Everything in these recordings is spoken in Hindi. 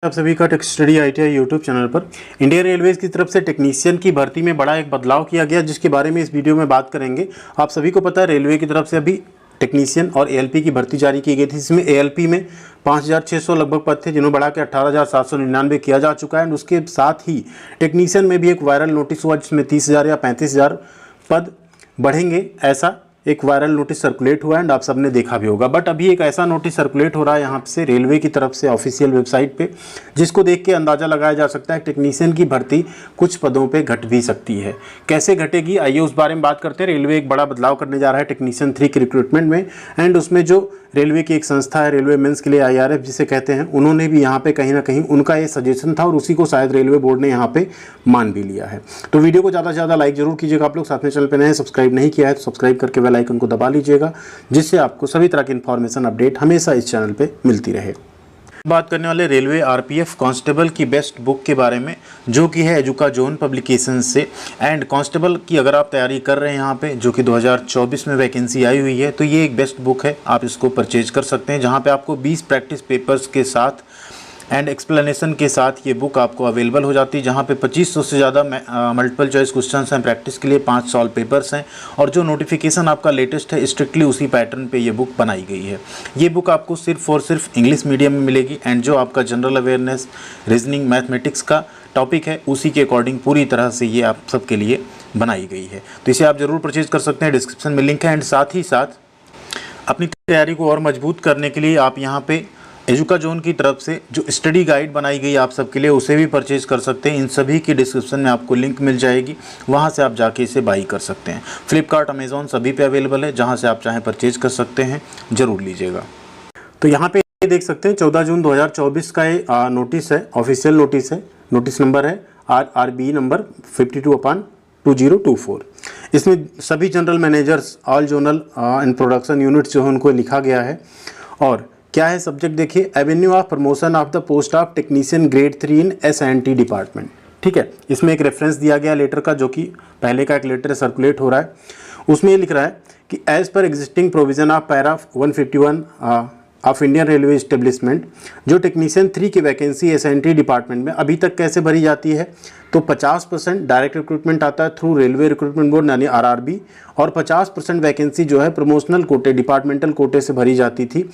आप सभी का tech study ITI YouTube channel पर इंडियन रेलवेज की तरफ से टेक्नीशियन की भर्ती में बड़ा एक बदलाव किया गया, जिसके बारे में इस वीडियो में बात करेंगे। आप सभी को पता है रेलवे की तरफ से अभी टेक्नीशियन और ALP की भर्ती जारी की गई थी। इसमें ALP में 5,600 लगभग पद थे, जिन्होंने बढ़ा के 18,799 किया जा चुका है। एंड उसके साथ ही टेक्नीशियन में भी एक वायरल नोटिस हुआ, जिसमें 30,000 या 35,000 पद बढ़ेंगे, ऐसा एक वायरल नोटिस सर्कुलेट हुआ एंड आप सबने देखा भी होगा। बट अभी एक ऐसा नोटिस सर्कुलेट हो रहा है यहाँ से रेलवे की तरफ से ऑफिशियल वेबसाइट पे, जिसको देख के अंदाज़ा लगाया जा सकता है टेक्नीशियन की भर्ती कुछ पदों पे घट भी सकती है। कैसे घटेगी, आइए उस बारे में बात करते हैं। रेलवे एक बड़ा बदलाव करने जा रहा है टेक्नीशियन 3 के रिक्रूटमेंट में। एंड उसमें जो रेलवे की एक संस्था है रेलवे मेंस के लिए IRF जिसे कहते हैं, उन्होंने भी यहाँ पे कहीं ना कहीं उनका ये सजेशन था और उसी को शायद रेलवे बोर्ड ने यहाँ पे मान भी लिया है। तो वीडियो को ज़्यादा से ज़्यादा लाइक जरूर कीजिएगा। आप लोग साथ में चैनल पे नए हैं, सब्सक्राइब नहीं किया है तो सब्सक्राइब करके बेल आइकन को दबा लीजिएगा, जिससे आपको सभी तरह की इन्फॉर्मेशन अपडेट हमेशा इस चैनल पर मिलती रहे। बात करने वाले रेलवे RPF कांस्टेबल की बेस्ट बुक के बारे में, जो कि है एजुकाजोन पब्लिकेशन से। एंड कांस्टेबल की अगर आप तैयारी कर रहे हैं यहाँ पे, जो कि 2024 में वैकेंसी आई हुई है, तो ये एक बेस्ट बुक है, आप इसको परचेज कर सकते हैं, जहाँ पे आपको 20 प्रैक्टिस पेपर्स के साथ एंड एक्सप्लेनेशन के साथ ये बुक आपको अवेलेबल हो जाती है, जहाँ पे 2500 से ज़्यादा मल्टीपल चॉइस क्वेश्चंस हैं प्रैक्टिस के लिए, 5 सॉल्व पेपर्स हैं, और जो नोटिफिकेशन आपका लेटेस्ट है स्ट्रिक्टली उसी पैटर्न पे ये बुक बनाई गई है। ये बुक आपको सिर्फ और सिर्फ इंग्लिश मीडियम में मिलेगी एंड जो आपका जनरल अवेयरनेस, रीजनिंग, मैथमेटिक्स का टॉपिक है उसी के अकॉर्डिंग पूरी तरह से ये आप सबके लिए बनाई गई है। तो इसे आप ज़रूर परचेज कर सकते हैं, डिस्क्रिप्शन में लिंक है। एंड साथ ही साथ अपनी तैयारी को और मजबूत करने के लिए आप यहाँ पे एजुकाजोन की तरफ से जो स्टडी गाइड बनाई गई आप सबके लिए, उसे भी परचेज कर सकते हैं। इन सभी की डिस्क्रिप्शन में आपको लिंक मिल जाएगी, वहां से आप जाके इसे बाई कर सकते हैं। फ्लिपकार्ट, अमेजोन सभी पे अवेलेबल है, जहां से आप चाहें परचेज कर सकते हैं, ज़रूर लीजिएगा। तो यहाँ पे देख सकते हैं 14 जून 2024 का ये नोटिस है, ऑफिशियल नोटिस है। नोटिस नंबर है RRB नंबर 52/2024। इसमें सभी general managers, all zonal and production units जो है उनको लिखा गया है। और क्या है सब्जेक्ट देखिए, Avenue of promotion of the post of technician grade 3 in S&T department. ठीक है, इसमें एक रेफरेंस दिया गया लेटर का, जो कि पहले का एक लेटर सर्कुलेट हो रहा है। उसमें ये लिख रहा है कि as per existing provision of para 151 of Indian railway establishment, जो टेक्नीशियन 3 की वैकेंसी S&T डिपार्टमेंट में अभी तक कैसे भरी जाती है, तो 50% डायरेक्ट रिक्रूटमेंट आता है थ्रू रेलवे रिक्रूटमेंट बोर्ड यानी RRB, और 50% वैकेंसी जो है प्रमोशनल कोटे, डिपार्टमेंटल कोटे से भरी जाती थी।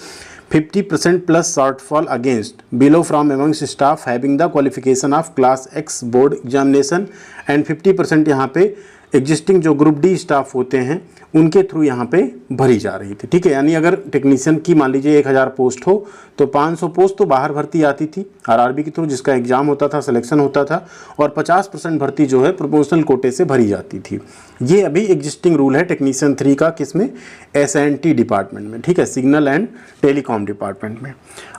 50% plus shortfall against below from amongst staff having the qualification of class X board examination, and 50% यहाँ पे एग्जिस्टिंग जो ग्रुप D स्टाफ होते हैं उनके थ्रू यहाँ पे भरी जा रही थी। ठीक है, यानी अगर टेक्नीशियन की मान लीजिए 1000 पोस्ट हो तो 500 पोस्ट तो बाहर भर्ती आती थी RRB के थ्रू, जिसका एग्जाम होता था, सिलेक्शन होता था, और 50% भर्ती जो है प्रमोशनल कोटे से भरी जाती थी। ये अभी एग्जिस्टिंग रूल है टेक्नीशियन 3 का, किसमें, S&T डिपार्टमेंट में। ठीक है, सिग्नल एंड टेलीकॉम डिपार्टमेंट में।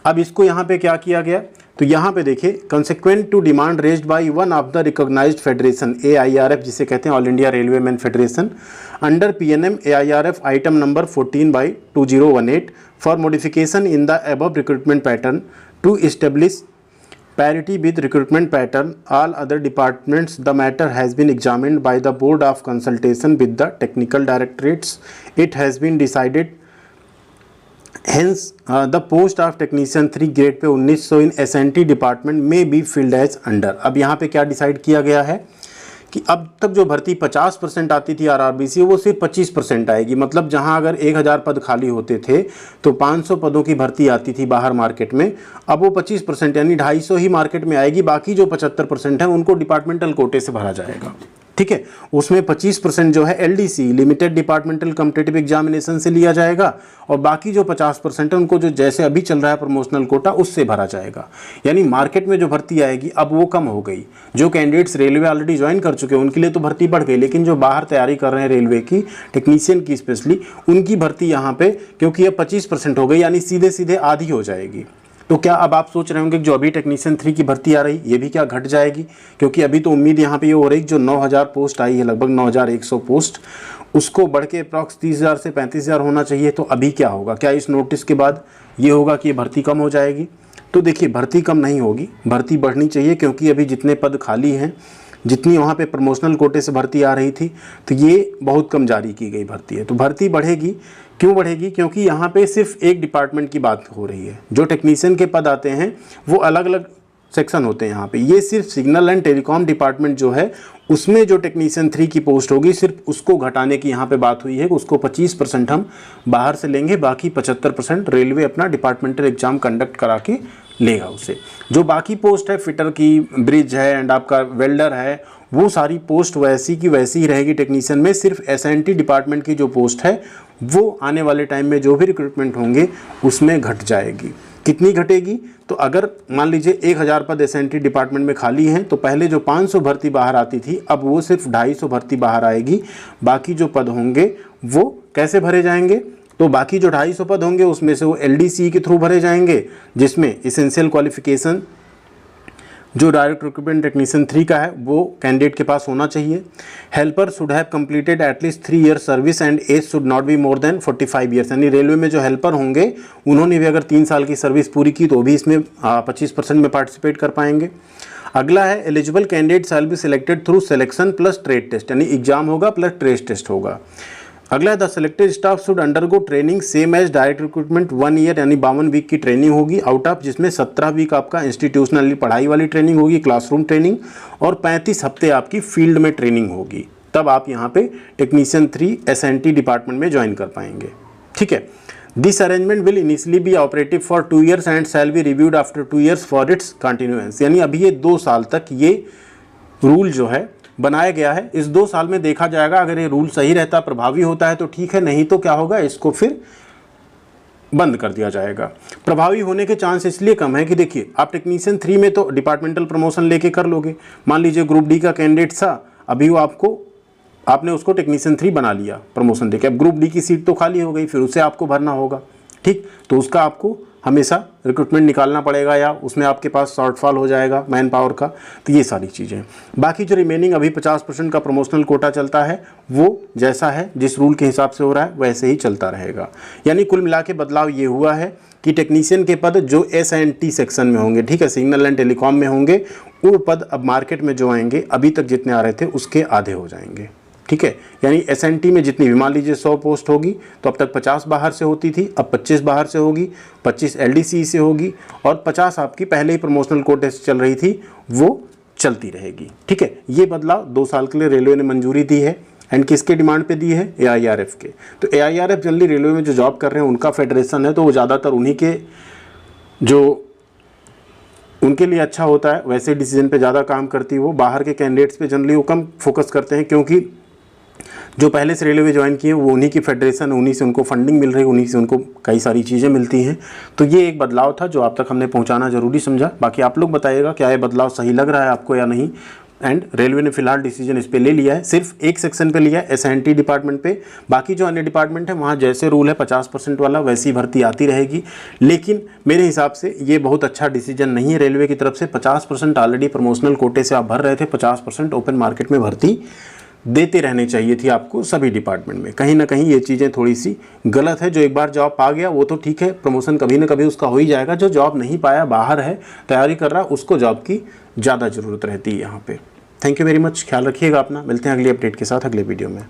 अब इसको यहाँ पे क्या किया गया, तो यहाँ पे देखिए, consequent to demand raised by one of the recognised federation AIRF, जिसे कहते हैं all India railway man federation, under PNM AIRF item number 14/2018 for modification in the above recruitment pattern to establish parity with recruitment pattern all other departments, the matter has been examined by the board of consultation with the technical directorates. It has been decided hence the post of technician 3 grade पे 1900 in S&T department may be filled as under। अब यहाँ पे क्या डिसाइड किया गया है कि अब तक जो भर्ती 50% आती थी RRB से, वो सिर्फ 25% आएगी। मतलब जहां अगर 1000 पद खाली होते थे तो 500 पदों की भर्ती आती थी बाहर मार्केट में, अब वो 25% यानी 250 ही मार्केट में आएगी। बाकी जो 75% है उनको डिपार्टमेंटल कोटे से भरा जाएगा। ठीक है, उसमें 25% जो है LDC, limited departmental competitive examination से लिया जाएगा, और बाकी जो 50% है उनको जो जैसे अभी चल रहा है प्रमोशनल कोटा उससे भरा जाएगा। यानी मार्केट में जो भर्ती आएगी अब वो कम हो गई। जो कैंडिडेट्स रेलवे ऑलरेडी ज्वाइन कर चुके हैं उनके लिए तो भर्ती बढ़ गई, लेकिन जो बाहर तैयारी कर रहे हैं रेलवे की, टेक्नीशियन की स्पेशली, उनकी भर्ती यहाँ पे क्योंकि ये 25% हो गई, यानी सीधे सीधे आधी हो जाएगी। तो क्या अब आप सोच रहे होंगे कि जो अभी टेक्नीशियन 3 की भर्ती आ रही ये भी क्या घट जाएगी, क्योंकि अभी तो उम्मीद यहाँ पे ये हो रही कि जो 9000 पोस्ट आई है, लगभग 9100 पोस्ट, उसको बढ़ के अप्रॉक्स 30,000 से 35,000 होना चाहिए। तो अभी क्या होगा, क्या इस नोटिस के बाद ये होगा कि ये भर्ती कम हो जाएगी? तो देखिए, भर्ती कम नहीं होगी, भर्ती बढ़नी चाहिए, क्योंकि अभी जितने पद खाली हैं, जितनी वहाँ पे प्रमोशनल कोटे से भर्ती आ रही थी, तो ये बहुत कम जारी की गई भर्ती है। तो भर्ती बढ़ेगी, क्यों बढ़ेगी? क्योंकि यहाँ पे सिर्फ एक डिपार्टमेंट की बात हो रही है। जो टेक्नीशियन के पद आते हैं वो अलग अलग सेक्शन होते हैं यहाँ पे, ये सिर्फ सिग्नल एंड टेलीकॉम डिपार्टमेंट जो है उसमें जो टेक्नीशियन 3 की पोस्ट होगी सिर्फ उसको घटाने की यहाँ पे बात हुई है कि उसको 25% हम बाहर से लेंगे, बाकी 75% रेलवे अपना डिपार्टमेंटल एग्जाम कंडक्ट करा के लेगा उसे। जो बाकी पोस्ट है फिटर की, ब्रिज है एंड आपका वेल्डर है, वो सारी पोस्ट वैसी की वैसी ही रहेगी टेक्नीशियन में। सिर्फ एसएनटी डिपार्टमेंट की जो पोस्ट है वो आने वाले टाइम में जो भी रिक्रूटमेंट होंगे उसमें घट जाएगी। कितनी घटेगी? तो अगर मान लीजिए 1000 पद एसएनटी डिपार्टमेंट में खाली हैं तो पहले जो 500 भर्ती बाहर आती थी अब वो सिर्फ 250 भर्ती बाहर आएगी। बाकी जो पद होंगे वो कैसे भरे जाएंगे? तो बाकी जो 250 पद होंगे उसमें से वो एलडीसी के थ्रू भरे जाएंगे, जिसमें एसेंशियल क्वालिफिकेशन जो डायरेक्ट रिक्रूटमेंट टेक्नीशियन 3 का है वो कैंडिडेट के पास होना चाहिए। Helper should have completed at least 3 year service and age should not be more than 45 years. यानी रेलवे में जो हेल्पर होंगे उन्होंने भी अगर 3 साल की सर्विस पूरी की तो भी इसमें 25% में पार्टिसिपेट कर पाएंगे। अगला है eligible candidate shall be selected through selection plus trade test, यानी एग्जाम होगा प्लस ट्रेड टेस्ट होगा। अगला है the selected staff should undergo training same as direct recruitment 1 year, यानी 52 वीक की ट्रेनिंग होगी आउट ऑफ, जिसमें 17 वीक आपका इंस्टीट्यूशनली पढ़ाई वाली ट्रेनिंग होगी, क्लासरूम ट्रेनिंग, और 35 हफ्ते आपकी फील्ड में ट्रेनिंग होगी। तब आप यहाँ पे टेक्नीशियन 3 एसएनटी डिपार्टमेंट में ज्वाइन कर पाएंगे। ठीक है। This arrangement will initially be operative for 2 years and shall be reviewed after 2 years for its continuance. यानी अभी ये 2 साल तक ये रूल जो है बनाया गया है, इस 2 साल में देखा जाएगा। अगर ये रूल सही रहता, प्रभावी होता है तो ठीक है, नहीं तो क्या होगा, इसको फिर बंद कर दिया जाएगा। प्रभावी होने के चांस इसलिए कम है कि देखिए आप टेक्नीशियन 3 में तो डिपार्टमेंटल प्रमोशन लेके कर लोगे। मान लीजिए ग्रुप डी का कैंडिडेट था, अभी वो आपने उसको टेक्नीशियन 3 बना लिया प्रमोशन देके, अब ग्रुप डी की सीट तो खाली हो गई, फिर उसे आपको भरना होगा। ठीक, तो उसका आपको हमेशा रिक्रूटमेंट निकालना पड़ेगा या उसमें आपके पास शॉर्टफॉल हो जाएगा मैन पावर का। तो ये सारी चीज़ें, बाकी जो रिमेनिंग अभी 50% का प्रमोशनल कोटा चलता है वो जैसा है जिस रूल के हिसाब से हो रहा है वैसे ही चलता रहेगा। यानी कुल मिला के बदलाव ये हुआ है कि टेक्नीशियन के पद जो एसएनटी सेक्शन में होंगे, ठीक है, सिग्नल एंड टेलीकॉम में होंगे, वो पद अब मार्केट में जो आएंगे अभी तक जितने आ रहे थे उसके आधे हो जाएंगे। ठीक है, यानी एसएनटी में जितनी भी मान लीजिए 100 पोस्ट होगी तो अब तक 50 बाहर से होती थी, अब 25 बाहर से होगी, 25 एलडीसी से होगी और 50 आपकी पहले ही प्रमोशनल कोटे से चल रही थी वो चलती रहेगी। ठीक है, ये बदलाव 2 साल के लिए रेलवे ने मंजूरी दी है एंड किसके डिमांड पे दी है? एआईआरएफ के। तो एआईआरएफ जनरली रेलवे में जो जॉब कर रहे हैं उनका फेडरेशन है, तो वो ज़्यादातर उन्हीं के जो उनके लिए अच्छा होता है वैसे डिसीजन पे ज़्यादा काम करती है। वो बाहर के कैंडिडेट्स पे जनरली वो कम फोकस करते हैं, क्योंकि जो पहले से रेलवे ज्वाइन किए वो उन्हीं की फेडरेशन, उन्हीं से उनको फंडिंग मिल रही है, उन्हीं से उनको कई सारी चीज़ें मिलती हैं। तो ये एक बदलाव था जो आप तक हमने पहुंचाना जरूरी समझा। बाकी आप लोग बताइएगा क्या ये बदलाव सही लग रहा है आपको या नहीं। एंड रेलवे ने फिलहाल डिसीजन इस पे ले लिया है, सिर्फ एक सेक्शन पे लिया है एसएनटी डिपार्टमेंट पे। बाकी जो अन्य डिपार्टमेंट है वहाँ जैसे रूल है 50% वाला वैसी भर्ती आती रहेगी। लेकिन मेरे हिसाब से ये बहुत अच्छा डिसीजन नहीं है रेलवे की तरफ से। 50% ऑलरेडी प्रमोशनल कोटे से आप भर रहे थे, 50% ओपन मार्केट में भर्ती देते रहने चाहिए थी आपको सभी डिपार्टमेंट में। कहीं ना कहीं ये चीज़ें थोड़ी सी गलत है। जो एक बार जॉब पा गया वो तो ठीक है, प्रमोशन कभी ना कभी उसका हो ही जाएगा। जो जॉब नहीं पाया, बाहर है, तैयारी कर रहा, उसको जॉब की ज़्यादा ज़रूरत रहती है यहाँ पे। थैंक यू वेरी मच, ख्याल रखिएगा अपना। मिलते हैं अगली अपडेट के साथ अगले वीडियो में।